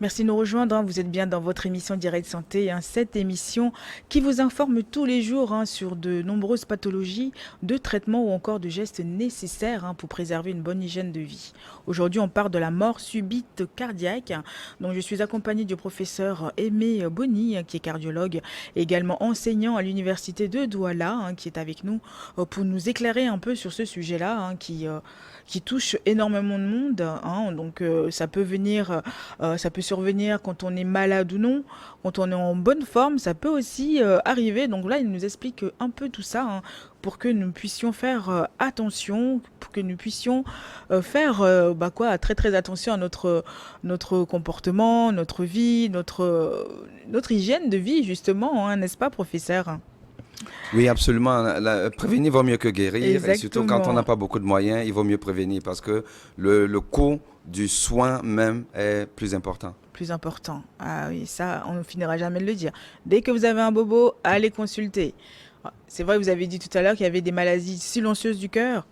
Merci de nous rejoindre, hein. Vous êtes bien dans votre émission Direct Santé, hein, cette émission qui vous informe tous les jours, hein, sur de nombreuses pathologies, de traitements ou encore de gestes nécessaires, hein, pour préserver une bonne hygiène de vie. Aujourd'hui, on parle de la mort subite cardiaque. Donc, je suis accompagnée du professeur Aimé Bonny, qui est cardiologue, et également enseignant à l'université de Douala, hein, qui est avec nous pour nous éclairer un peu sur ce sujet-là, hein, qui touche énormément de monde, hein. Donc, ça peut survenir quand on est malade ou non, quand on est en bonne forme, ça peut aussi arriver. Donc là, il nous explique un peu tout ça, hein, pour que nous puissions faire attention, pour que nous puissions faire très très attention à notre comportement, notre vie, notre hygiène de vie justement, hein, n'est-ce pas, professeur? Oui, absolument. Prévenir vaut mieux que guérir. Et surtout quand on n'a Exactement. pas beaucoup de moyens, il vaut mieux prévenir parce que le coût du soin même est plus important. Plus important. Ah oui, ça, on ne finira jamais de le dire. Dès que vous avez un bobo, allez consulter. Ah, c'est vrai, vous avez dit tout à l'heure qu'il y avait des maladies silencieuses du cœur.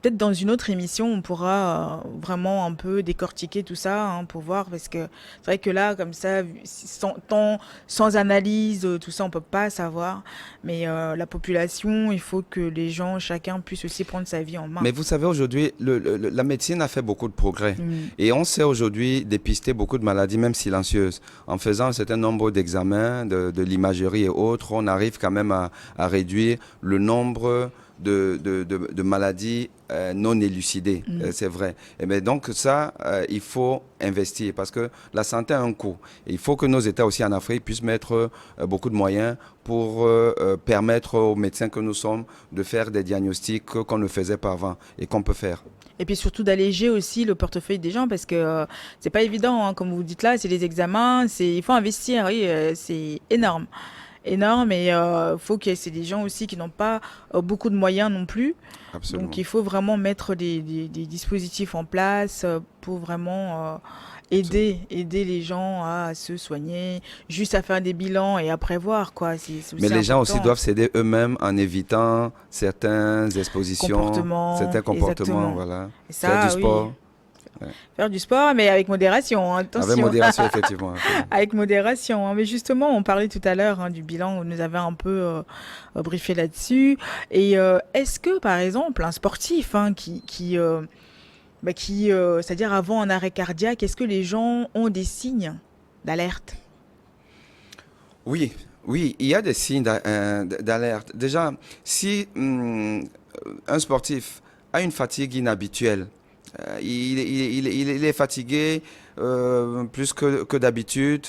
Peut-être dans une autre émission, on pourra vraiment un peu décortiquer tout ça, hein, pour voir, parce que c'est vrai que là, comme ça, sans analyse, tout ça, on peut pas savoir. Mais la population, il faut que les gens, chacun puisse aussi prendre sa vie en main. Mais vous savez, aujourd'hui, la médecine a fait beaucoup de progrès. Mm. Et on sait aujourd'hui dépister beaucoup de maladies, même silencieuses. En faisant un certain nombre d'examens, de l'imagerie et autres, on arrive quand même à réduire le nombre de maladies non élucidées. Mm. C'est vrai. Et bien, donc ça, il faut investir parce que la santé a un coût. Et il faut que nos États aussi en Afrique puissent mettre beaucoup de moyens pour permettre aux médecins que nous sommes de faire des diagnostics qu'on ne faisait pas avant et qu'on peut faire. Et puis surtout d'alléger aussi le portefeuille des gens, parce que c'est pas évident, hein, comme vous dites là, c'est les examens, il faut investir, oui, c'est énorme. Énorme, et faut que c'est des gens aussi qui n'ont pas beaucoup de moyens non plus. Donc Absolument. il faut vraiment mettre des dispositifs en place pour vraiment Absolument. aider les gens à se soigner, juste à faire des bilans et à prévoir, quoi. C'est Mais aussi les gens aussi important. doivent s'aider eux-mêmes en évitant certaines expositions, Comportement, certains comportements, exactement. voilà. Et Faire du ça, oui, sport, ouais. faire du sport, mais avec modération, hein, Avec attention. modération, effectivement. Absolument. Avec modération, hein. Mais justement, on parlait tout à l'heure, hein, du bilan, on nous avait un peu briefé là-dessus. Et est-ce que, par exemple, un sportif, hein, c'est-à-dire avant un arrêt cardiaque, est-ce que les gens ont des signes d'alerte? Oui, oui, il y a des signes d'alerte. Déjà, si un sportif a une fatigue inhabituelle, il est fatigué plus que d'habitude,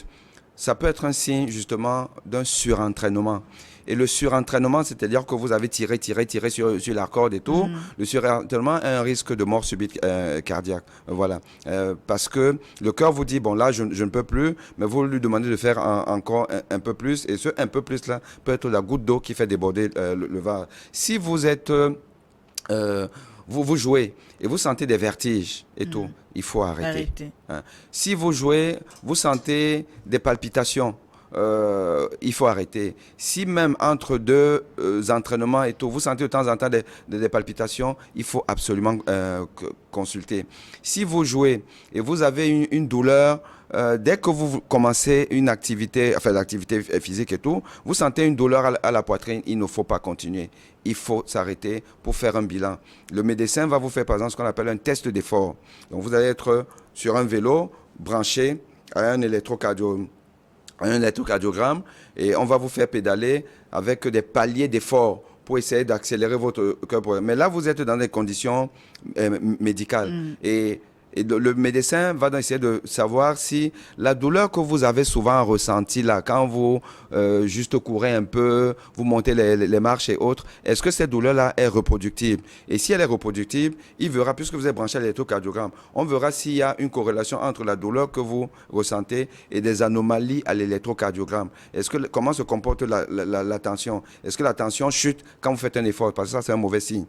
ça peut être un signe justement d'un surentraînement. Et le surentraînement, c'est-à-dire que vous avez tiré sur la corde et tout. Hmm. Le surentraînement a un risque de mort subite cardiaque. Voilà. Parce que le cœur vous dit, bon là, je ne peux plus, mais vous lui demandez de faire encore un peu plus. Et ce un peu plus là peut être la goutte d'eau qui fait déborder le vase. Si vous êtes euh, vous jouez et vous sentez des vertiges et tout, Hmm. il faut arrêter. Arrêtez. Hein. Si vous jouez, vous sentez des palpitations, il faut arrêter. Si même entre deux entraînements et tout, vous sentez de temps en temps des palpitations, il faut absolument consulter. Si vous jouez et vous avez une douleur, dès que vous commencez une activité, enfin l'activité physique et tout, vous sentez une douleur à la poitrine, il ne faut pas continuer. Il faut s'arrêter pour faire un bilan. Le médecin va vous faire par exemple ce qu'on appelle un test d'effort. Donc vous allez être sur un vélo branché à un électrocardiogramme et on va vous faire pédaler avec des paliers d'effort pour essayer d'accélérer votre cœur. Mais là, vous êtes dans des conditions médicales. Hmm. Et le médecin va donc essayer de savoir si la douleur que vous avez souvent ressentie là, quand vous juste courez un peu, vous montez les marches et autres, est-ce que cette douleur-là est reproductible? Et si elle est reproductible, il verra, puisque vous êtes branché à l'électrocardiogramme, on verra s'il y a une corrélation entre la douleur que vous ressentez et des anomalies à l'électrocardiogramme. Comment se comporte la tension? Est-ce que la tension chute quand vous faites un effort? Parce que ça, c'est un mauvais signe.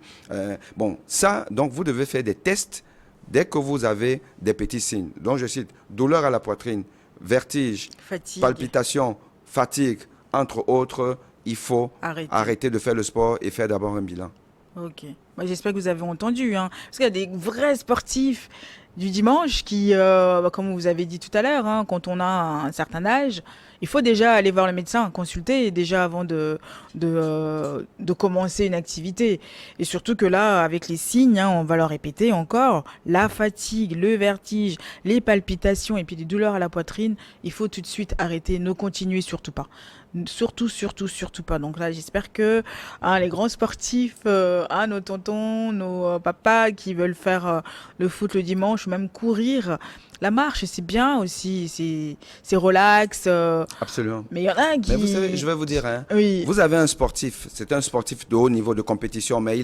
Bon, ça, donc, vous devez faire des tests dès que vous avez des petits signes. Donc, je cite, douleur à la poitrine, vertige, Fatigue. palpitations, fatigue, entre autres, il faut Arrêtez. arrêter de faire le sport et faire d'abord un bilan. Ok. Bah, j'espère que vous avez entendu, hein. Parce qu'il y a des vrais sportifs. du dimanche qui, comme vous avez dit tout à l'heure, hein, quand on a un certain âge, il faut déjà aller voir le médecin, consulter déjà avant de commencer une activité. Et surtout que là, avec les signes, hein, on va le répéter encore, la fatigue, le vertige, les palpitations et puis les douleurs à la poitrine, il faut tout de suite arrêter, ne continuer surtout pas. Surtout, surtout, surtout pas. Donc là, j'espère que hein, les grands sportifs, hein, nos tontons, nos papas qui veulent faire le foot le dimanche, ou même courir, la marche, c'est bien aussi, c'est relax. Absolument. Mais il y en a Mais vous savez, je qui... vais vous dire, hein, Oui, vous avez un sportif, c'est un sportif de haut niveau de compétition, mais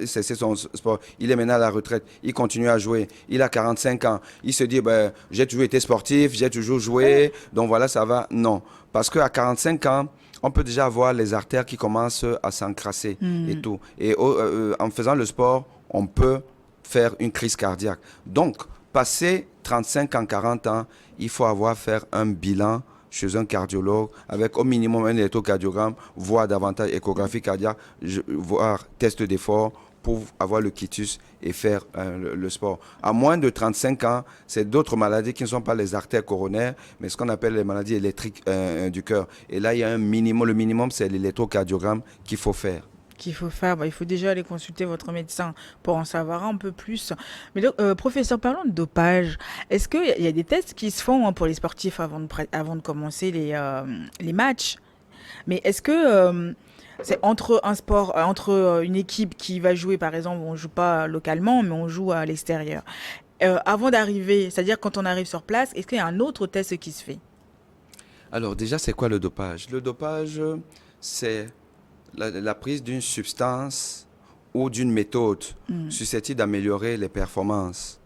c'est son sport. Il est maintenant à la retraite, il continue à jouer. Il a 45 ans. Il se dit, ben, j'ai toujours été sportif, j'ai toujours joué, donc voilà, ça va. Non. Parce qu'à 45 ans, on peut déjà avoir les artères qui commencent à s'encrasser et tout. Et en faisant le sport, on peut faire une crise cardiaque. Donc, passer 35 ans, 40 ans, il faut avoir faire un bilan chez un cardiologue avec au minimum un électrocardiogramme, voire davantage échographie cardiaque, voire test d'effort pour avoir le quitus et faire le sport. À moins de 35 ans, c'est d'autres maladies qui ne sont pas les artères coronaires, mais ce qu'on appelle les maladies électriques du cœur. Et là, il y a un minimum, le minimum, c'est l'électrocardiogramme qu'il faut faire. qu'il faut faire, bah, il faut déjà aller consulter votre médecin pour en savoir un peu plus. Mais donc, professeur, parlons de dopage. Est-ce qu'il y a des tests qui se font hein, pour les sportifs avant de commencer les matchs? Mais est-ce que c'est entre un sport, entre une équipe qui va jouer, par exemple, on joue pas localement, mais on joue à l'extérieur. Avant d'arriver, c'est-à-dire quand on arrive sur place, est-ce qu'il y a un autre test qui se fait? Alors déjà, c'est quoi le dopage? Le dopage, c'est la prise d'une substance ou d'une méthode susceptible d'améliorer les performances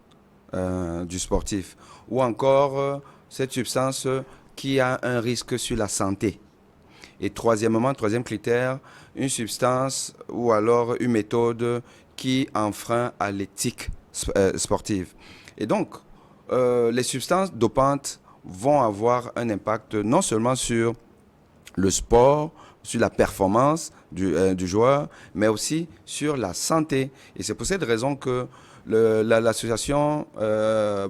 du sportif. Ou encore, cette substance qui a un risque sur la santé. Et troisièmement, troisième critère, une substance ou alors une méthode qui enfreint à l'éthique sportive. Et donc, les substances dopantes vont avoir un impact non seulement sur le sport, sur la performance du joueur, mais aussi sur la santé. Et c'est pour cette raison que l'association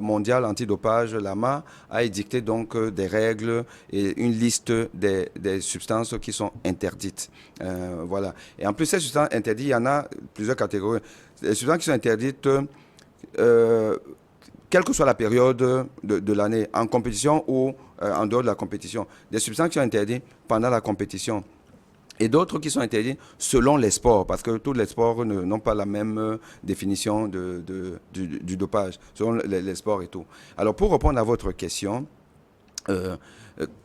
mondiale antidopage, l'AMA, a édicté donc des règles et une liste des substances qui sont interdites. Voilà. Et en plus, ces substances interdites, il y en a plusieurs catégories. Les substances qui sont interdites, quelle que soit la période de l'année, en compétition ou en dehors de la compétition. Des substances qui sont interdites pendant la compétition. Et d'autres qui sont interdits selon les sports, parce que tous les sports n'ont pas la même définition du dopage, selon les sports et tout. Alors, pour répondre à votre question, euh,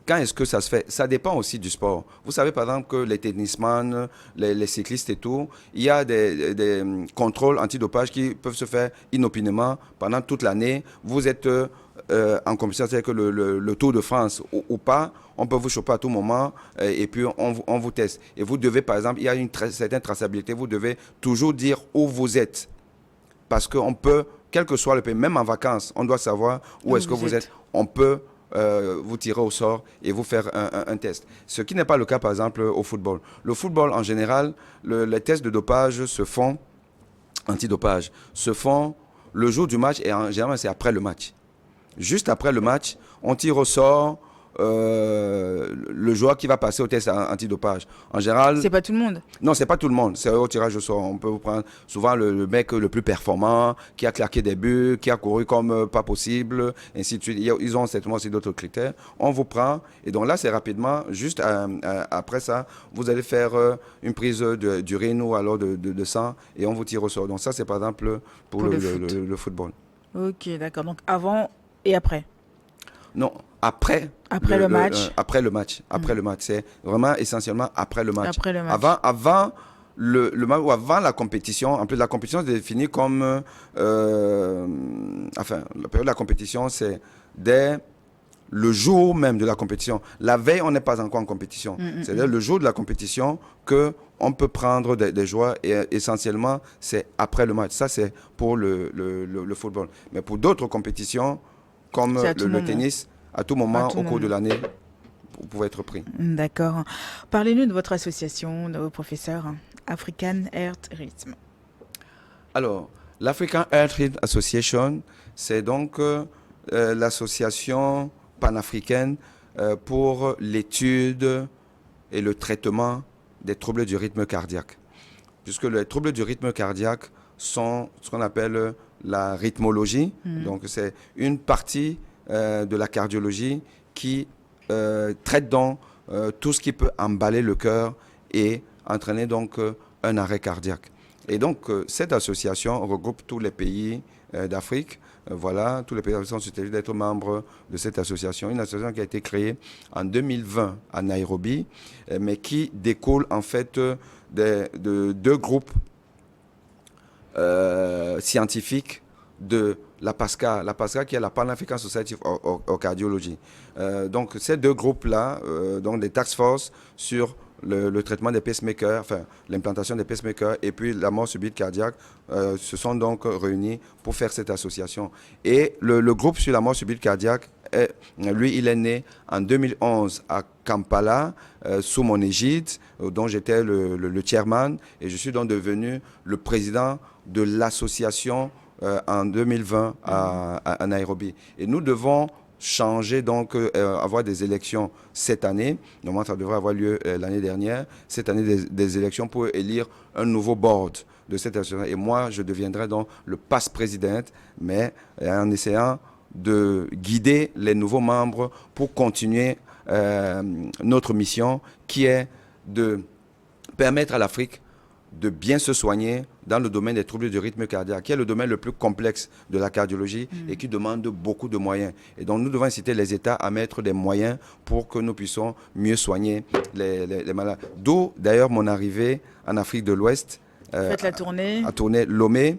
quand est-ce que ça se fait? Ça dépend aussi du sport. Vous savez, par exemple, que les tennisman, les cyclistes et tout, il y a des contrôles antidopage qui peuvent se faire inopinément pendant toute l'année. Vous êtes en compétition, c'est-à-dire que le Tour de France ou pas, on peut vous choper à tout moment et puis on vous teste. Et vous devez, par exemple, il y a une certaine traçabilité, vous devez toujours dire où vous êtes. Parce qu'on peut, quel que soit le pays, même en vacances, on doit savoir où est-ce que vous êtes. On peut vous tirer au sort et vous faire un test. Ce qui n'est pas le cas, par exemple, au football. Le football, en général, les tests de dopage se font, antidopage, se font le jour du match et en général, c'est après le match. Juste après le match, on tire au sort le joueur qui va passer au test antidopage. En général, C'est pas tout le monde. non, c'est pas tout le monde. C'est au tirage au sort. On peut vous prendre souvent le mec le plus performant, qui a claqué des buts, qui a couru comme pas possible, ainsi de suite. Ils ont certainement aussi d'autres critères. On vous prend et donc là, c'est rapidement. Juste après ça, vous allez faire une prise d'urine ou alors de sang et on vous tire au sort. Donc ça, c'est par exemple pour Pour le foot. le football. Ok, d'accord. Donc avant et après. Non, après Après le match. après le match. Après le match. C'est vraiment essentiellement après le match. Après le match. Avant le match ou avant la compétition. En plus, la compétition est définie comme. Enfin, la période de la compétition, c'est dès le jour même de la compétition. La veille, on n'est pas encore en compétition. C'est-à-dire le jour de la compétition que on peut prendre des joueurs et essentiellement, c'est après le match. Ça, c'est pour le football. Mais pour d'autres compétitions, comme C'est à tout le moment. tennis, à tout moment, À tout au cours de moment. l'année, vous pouvez être pris. D'accord. Parlez-nous de votre association, de vos professeurs, African Heart Rhythm. Alors, l'African Heart Rate Association, C'est donc l'association panafricaine pour l'étude et le traitement des troubles du rythme cardiaque. Puisque les troubles du rythme cardiaque sont ce qu'on appelle la rythmologie. Donc, c'est une partie de la cardiologie qui traite donc tout ce qui peut emballer le cœur et entraîner donc un arrêt cardiaque. Et donc, cette association regroupe tous les pays d'Afrique. Voilà, tous les pays d'Afrique sont susceptibles d'être membres de cette association. Une association qui a été créée en 2020 à Nairobi, mais qui découle en fait de deux groupes scientifiques de la PASCA. La PASCA qui est la Pan African Society of Cardiology. Donc, ces deux groupes-là, donc des task force sur le traitement des pacemakers, enfin l'implantation des pacemakers et puis la mort subite cardiaque se sont donc réunis pour faire cette association. Et le groupe sur la mort subite cardiaque, lui, il est né en 2011 à Kampala, sous mon égide, dont j'étais le chairman, et je suis donc devenu le président de l'association en 2020 à Nairobi. Et nous devons changer, donc avoir des élections cette année. Normalement, ça devrait avoir lieu l'année dernière. Cette année, des élections pour élire un nouveau board de cette association. Et moi, je deviendrai donc le past président, mais en essayant de guider les nouveaux membres pour continuer notre mission qui est de permettre à l'Afrique de bien se soigner dans le domaine des troubles du rythme cardiaque, qui est le domaine le plus complexe de la cardiologie et qui demande beaucoup de moyens. Et donc, nous devons inciter les États à mettre des moyens pour que nous puissions mieux soigner les malades. D'où, d'ailleurs, mon arrivée en Afrique de l'Ouest. Faites la tournée. À tourner Lomé,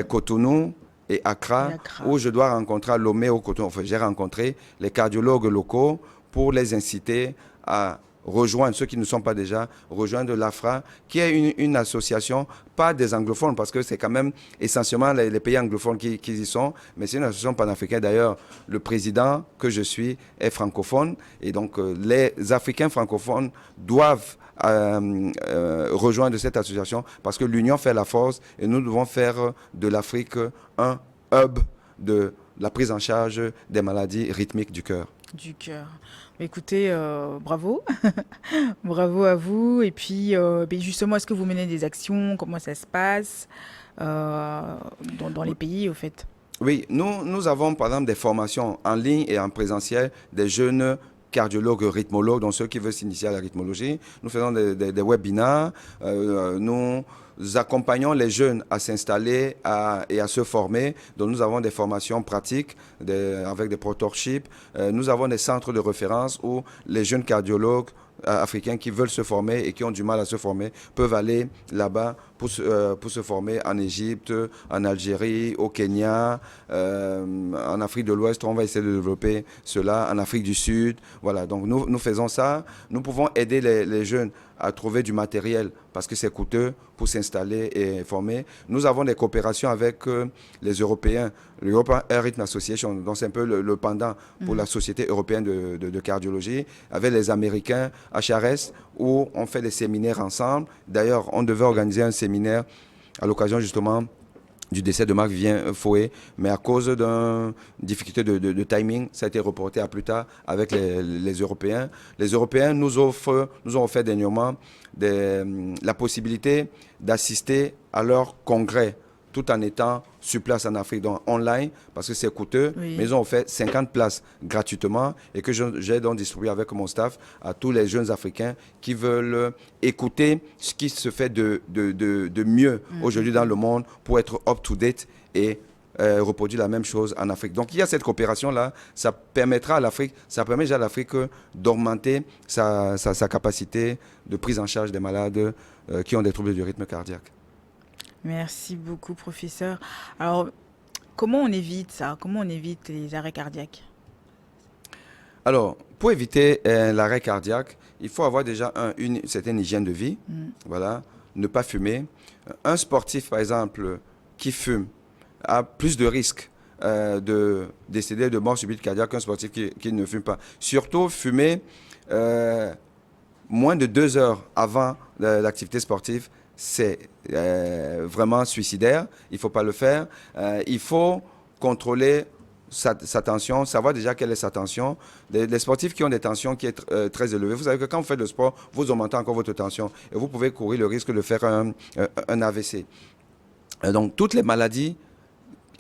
Cotonou et Accra, où je dois rencontrer à Lomé ou Cotonou. Enfin, j'ai rencontré les cardiologues locaux pour les inciter à rejoindre, ceux qui ne sont pas déjà, rejoindre l'AFRA, qui est une association, pas des anglophones, parce que c'est quand même essentiellement les pays anglophones qui y sont, mais c'est une association panafricaine. D'ailleurs, le président que je suis est francophone, et donc les Africains francophones doivent rejoindre cette association, parce que l'union fait la force, et nous devons faire de l'Afrique un hub de la prise en charge des maladies rythmiques du cœur. Du cœur. Écoutez, bravo. Bravo à vous. Et puis, justement, est-ce que vous menez des actions? Comment ça se passe dans les pays, au fait? Oui, nous avons par exemple des formations en ligne et en présentiel des jeunes cardiologues, rythmologues, donc ceux qui veulent s'initier à la rythmologie. Nous faisons des webinars. Nous accompagnons les jeunes à s'installer et à se former. Donc, nous avons des formations pratiques avec des prototypes. Nous avons des centres de référence où les jeunes cardiologues africains qui veulent se former et qui ont du mal à se former peuvent aller là-bas pour se former en Égypte, en Algérie, au Kenya, en Afrique de l'Ouest. On va essayer de développer cela, en Afrique du Sud. Voilà, donc nous faisons ça. Nous pouvons aider les jeunes à trouver du matériel parce que c'est coûteux pour s'installer et former. Nous avons des coopérations avec les Européens, l'European Heart Rhythm Association, donc c'est un peu le pendant pour la Société européenne de cardiologie, avec les Américains, HRS, où on fait des séminaires ensemble. D'ailleurs, on devait organiser un séminaire à l'occasion justement du décès de Marc-Vivien Foé, mais à cause d'une difficulté de timing, ça a été reporté à plus tard avec les Européens. Les Européens nous ont offert dernièrement la possibilité d'assister à leur congrès tout en étant sur place en Afrique, donc online, parce que c'est coûteux, oui. Mais ils ont offert 50 places gratuitement et que j'ai donc distribué avec mon staff à tous les jeunes Africains qui veulent écouter ce qui se fait de mieux aujourd'hui dans le monde pour être up-to-date et reproduire la même chose en Afrique. Donc il y a cette coopération-là, ça permettra à l'Afrique, ça permet déjà à l'Afrique d'augmenter sa capacité de prise en charge des malades qui ont des troubles du rythme cardiaque. Merci beaucoup, professeur. Alors, comment on évite ça? Comment on évite les arrêts cardiaques? Alors, pour éviter l'arrêt cardiaque, il faut avoir déjà une certaine hygiène de vie. Voilà, ne pas fumer. Un sportif, par exemple, qui fume a plus de risques de décéder de mort subite cardiaque qu'un sportif qui ne fume pas. Surtout, fumer moins de 2 heures avant l'activité sportive, c'est vraiment suicidaire. Il ne faut pas le faire. Il faut contrôler sa tension, savoir déjà quelle est sa tension. Les sportifs qui ont des tensions qui est très élevées, vous savez que quand vous faites le sport, vous augmentez encore votre tension et vous pouvez courir le risque de faire un AVC. Donc, toutes les maladies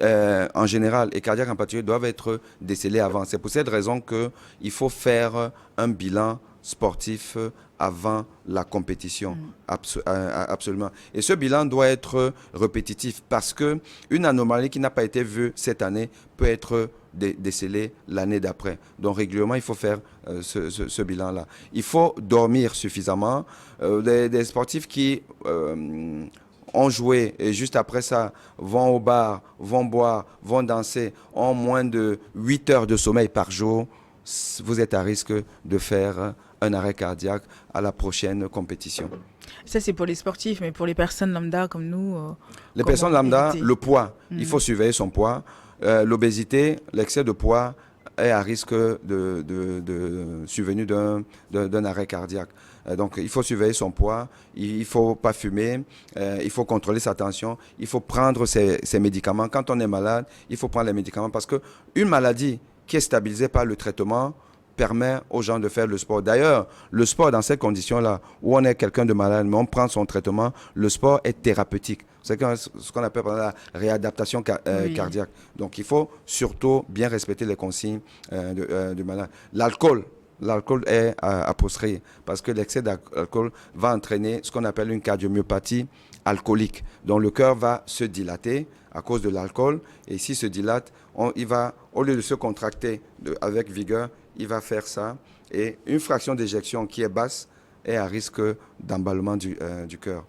en général et cardiaques en particulier doivent être décelées avant. C'est pour cette raison qu'il faut faire un bilan sportif avant la compétition, absolument. Et ce bilan doit être répétitif parce qu'une anomalie qui n'a pas été vue cette année peut être décelée l'année d'après. Donc régulièrement, il faut faire ce bilan-là. Il faut dormir suffisamment. Des sportifs qui ont joué et juste après ça vont au bar, vont boire, vont danser, ont moins de 8 heures de sommeil par jour, vous êtes à risque de faire un arrêt cardiaque à la prochaine compétition. Ça, c'est pour les sportifs, mais pour les personnes lambda comme nous... les personnes lambda, éviter? le poids, il faut surveiller son poids. L'obésité, l'excès de poids est à risque de survenue d'un arrêt cardiaque. Donc, il faut surveiller son poids, il ne faut pas fumer, il faut contrôler sa tension, il faut prendre ses médicaments. Quand on est malade, il faut prendre les médicaments parce qu'une maladie qui est stabilisée par le traitement permet aux gens de faire le sport. D'ailleurs, le sport dans ces conditions-là, où on est quelqu'un de malade, mais on prend son traitement, le sport est thérapeutique. C'est ce qu'on appelle la réadaptation cardiaque. Donc, il faut surtout bien respecter les consignes du malade. L'alcool est à proscrire parce que l'excès d'alcool va entraîner ce qu'on appelle une cardiomyopathie alcoolique. Donc, le cœur va se dilater à cause de l'alcool. Et s'il se dilate, il va, au lieu de se contracter avec vigueur, il va faire ça. Et une fraction d'éjection qui est basse est à risque d'emballement du cœur.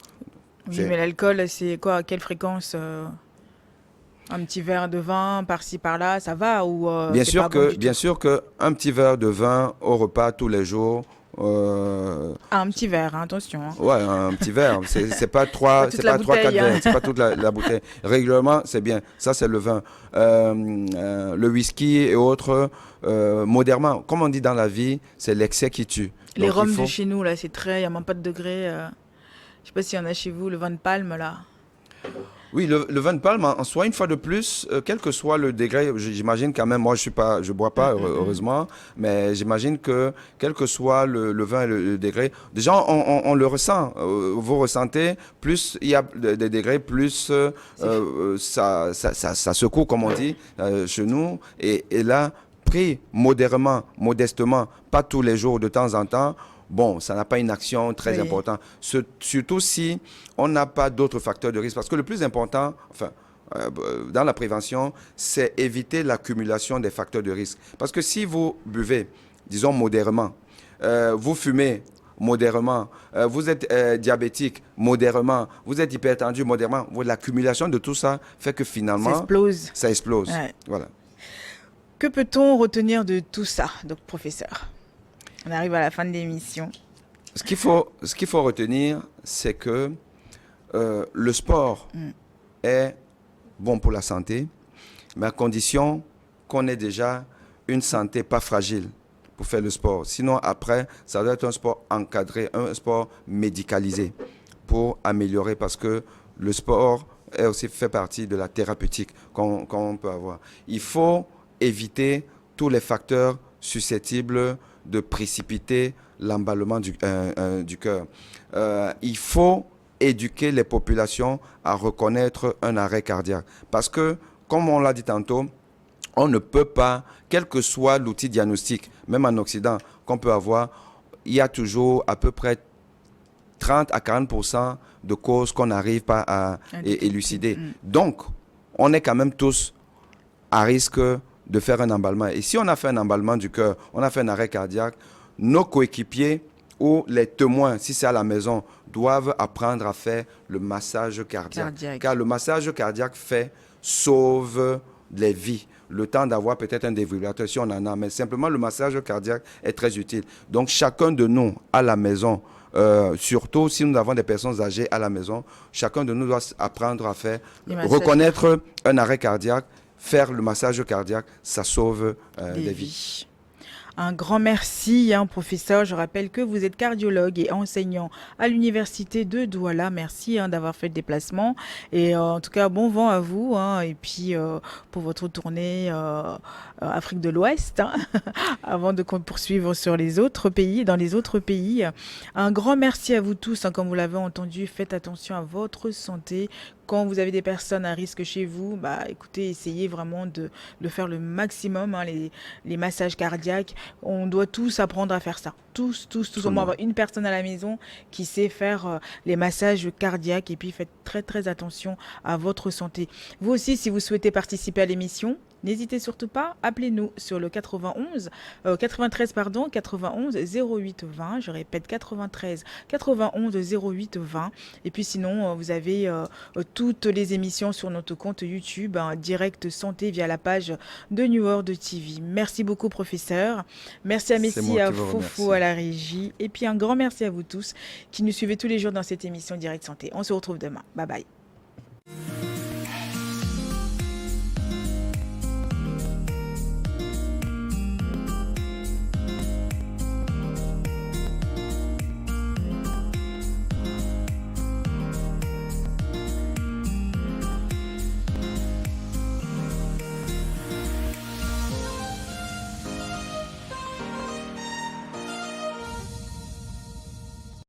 Oui, mais l'alcool, c'est quoi? À quelle fréquence? Un petit verre de vin par-ci, par-là, ça va ou bien c'est sûr pas que, bon du bien tout? sûr qu'un petit verre de vin au repas tous les jours. Ah, un petit verre, hein, attention. Hein. Ouais, un petit verre. C'est pas trois, toute c'est la pas trois, quatre bouteille, hein. verres. C'est pas toute la bouteille. Régulièrement, c'est bien. Ça, c'est le vin. Le whisky et autres, modérément. Comme on dit dans la vie, c'est l'excès qui tue. Les Donc, rhums de chez nous, là, c'est très... Il n'y a même pas de degré. Je sais pas s'il y en a chez vous, le vin de palme, là. Oui, le vin de palme, en soi, une fois de plus, quel que soit le degré, j'imagine quand même, moi je bois pas, heureusement, mais j'imagine que quel que soit le vin et le degré, déjà on le ressent, vous ressentez, plus il y a des degrés, plus ça secoue, comme on dit, chez nous, et là, pris modestement, pas tous les jours, de temps en temps, bon, ça n'a pas une action très importante. Surtout si on n'a pas d'autres facteurs de risque. Parce que le plus important, enfin, dans la prévention, c'est éviter l'accumulation des facteurs de risque. Parce que si vous buvez, disons modérément, vous fumez modérément, vous êtes diabétique modérément, vous êtes hypertendu modérément, l'accumulation de tout ça fait que finalement, ça explose. Ouais. Voilà. Que peut-on retenir de tout ça, donc professeur? On arrive à la fin de l'émission. Ce qu'il faut retenir, c'est que le sport est bon pour la santé, mais à condition qu'on ait déjà une santé pas fragile pour faire le sport. Sinon, après, ça doit être un sport encadré, un sport médicalisé pour améliorer, parce que le sport est aussi fait partie de la thérapeutique qu'on peut avoir. Il faut éviter tous les facteurs susceptibles de précipiter l'emballement du cœur. Il faut éduquer les populations à reconnaître un arrêt cardiaque. Parce que, comme on l'a dit tantôt, on ne peut pas, quel que soit l'outil diagnostique, même en Occident, qu'on peut avoir, il y a toujours à peu près 30 à 40% de causes qu'on n'arrive pas à élucider. Donc, on est quand même tous à risque de faire un emballement. Et si on a fait un emballement du cœur, on a fait un arrêt cardiaque, nos coéquipiers ou les témoins, si c'est à la maison, doivent apprendre à faire le massage cardiaque. Car le massage cardiaque sauve les vies. Le temps d'avoir peut-être un défibrillateur si on en a, mais simplement le massage cardiaque est très utile. Donc chacun de nous à la maison, surtout si nous avons des personnes âgées à la maison, chacun de nous doit apprendre à faire, reconnaître un arrêt cardiaque, faire le massage cardiaque, ça sauve des vies. Un grand merci, hein, professeur. Je rappelle que vous êtes cardiologue et enseignant à l'université de Douala. Merci, hein, d'avoir fait le déplacement. Et en tout cas, bon vent à vous, hein, et puis pour votre tournée Afrique de l'Ouest, hein, avant de poursuivre sur les autres pays, dans les autres pays. Un grand merci à vous tous, hein, comme vous l'avez entendu. Faites attention à votre santé. Quand vous avez des personnes à risque chez vous, bah écoutez, essayez vraiment de faire le maximum, hein, les massages cardiaques. On doit tous apprendre à faire ça. Tous, tous, tous. Tout Au le moins monde. avoir une personne à la maison qui sait faire les massages cardiaques. Et puis faites très très attention à votre santé. Vous aussi, si vous souhaitez participer à l'émission, n'hésitez surtout pas, appelez-nous sur le 93 pardon, 91 08 20. Je répète 93 91 08 20. Et puis sinon, vous avez toutes les émissions sur notre compte YouTube, hein, Direct Santé via la page de New World TV. Merci beaucoup, professeur. Merci à C'est Messi, moi à qui vous Fofo, à remercie. la régie. Et puis un grand merci à vous tous qui nous suivez tous les jours dans cette émission Direct Santé. On se retrouve demain. Bye bye.